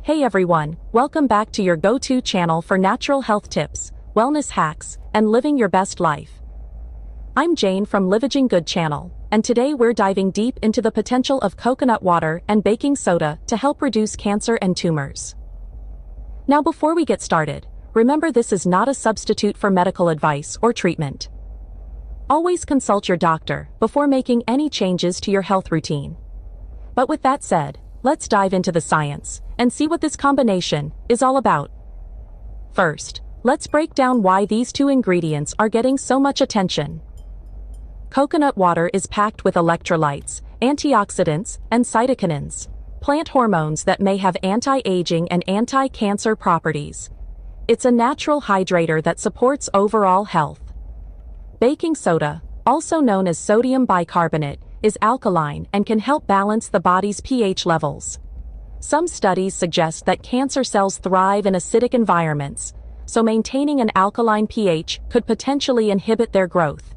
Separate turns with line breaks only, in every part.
Hey everyone, welcome back to your go-to channel for natural health tips, wellness hacks, and living your best life. I'm Jane from Living Good channel, and today we're diving deep into the potential of coconut water and baking soda to help reduce cancer and tumors. Now before we get started, remember this is not a substitute for medical advice or treatment. Always consult your doctor before making any changes to your health routine. But with that said, let's dive into the science and see what this combination is all about. First, let's break down why these two ingredients are getting so much attention. Coconut water is packed with electrolytes, antioxidants, and cytokinins, plant hormones that may have anti-aging and anti-cancer properties. It's a natural hydrator that supports overall health. Baking soda, also known as sodium bicarbonate, is alkaline and can help balance the body's pH levels. Some studies suggest that cancer cells thrive in acidic environments, so maintaining an alkaline pH could potentially inhibit their growth.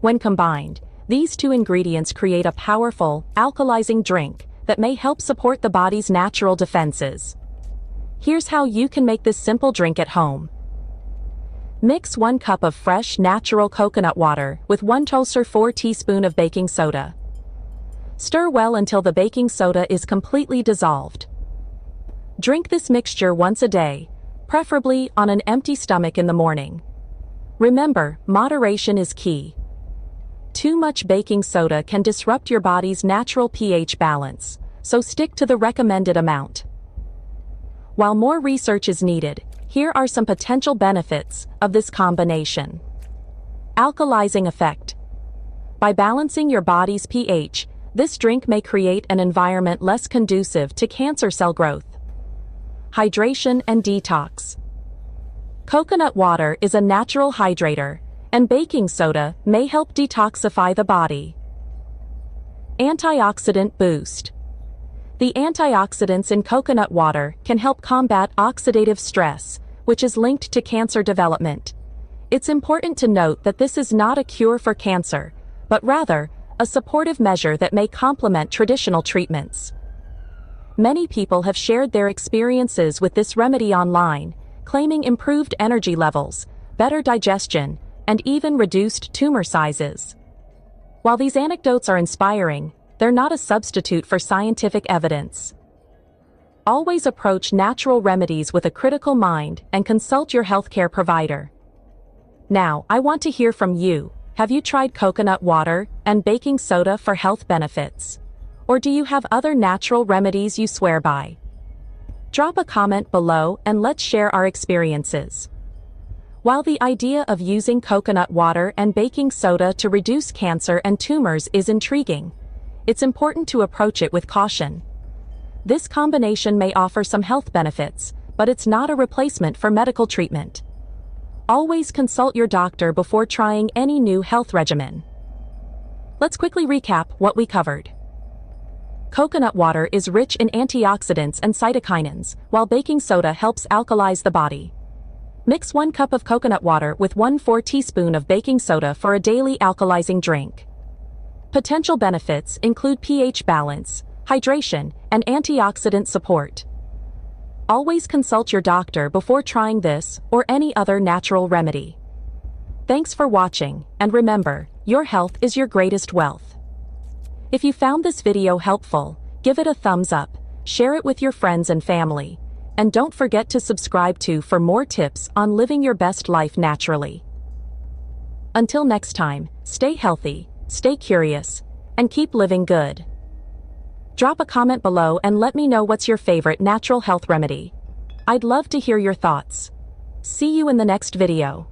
When combined, these two ingredients create a powerful, alkalizing drink that may help support the body's natural defenses. Here's how you can make this simple drink at home. Mix 1 cup of fresh, natural coconut water with 1 toaster 4 teaspoons of baking soda. Stir well until the baking soda is completely dissolved. Drink this mixture once a day, preferably on an empty stomach in the morning. Remember, moderation is key. Too much baking soda can disrupt your body's natural pH balance, so stick to the recommended amount. While more research is needed, here are some potential benefits of this combination. Alkalizing effect. By balancing your body's pH, this drink may create an environment less conducive to cancer cell growth. Hydration and detox. Coconut water is a natural hydrator, and baking soda may help detoxify the body. Antioxidant boost. The antioxidants in coconut water can help combat oxidative stress, which is linked to cancer development. It's important to note that this is not a cure for cancer, but rather, a supportive measure that may complement traditional treatments. Many people have shared their experiences with this remedy online, claiming improved energy levels, better digestion, and even reduced tumor sizes. While these anecdotes are inspiring, they're not a substitute for scientific evidence. Always approach natural remedies with a critical mind and consult your healthcare provider. Now, I want to hear from you. Have you tried coconut water and baking soda for health benefits? Or do you have other natural remedies you swear by? Drop a comment below and let's share our experiences. While the idea of using coconut water and baking soda to reduce cancer and tumors is intriguing, it's important to approach it with caution. This combination may offer some health benefits, but it's not a replacement for medical treatment. Always consult your doctor before trying any new health regimen. Let's quickly recap what we covered. Coconut water is rich in antioxidants and cytokinins, while baking soda helps alkalize the body. Mix 1 cup of coconut water with 1/4 teaspoon of baking soda for a daily alkalizing drink. Potential benefits include pH balance, hydration, and antioxidant support. Always consult your doctor before trying this or any other natural remedy. Thanks for watching, and remember, your health is your greatest wealth. If you found this video helpful, give it a thumbs up, share it with your friends and family, and don't forget to subscribe for more tips on living your best life naturally. Until next time, stay healthy, stay curious, and keep living good. Drop a comment below and let me know what's your favorite natural health remedy. I'd love to hear your thoughts. See you in the next video.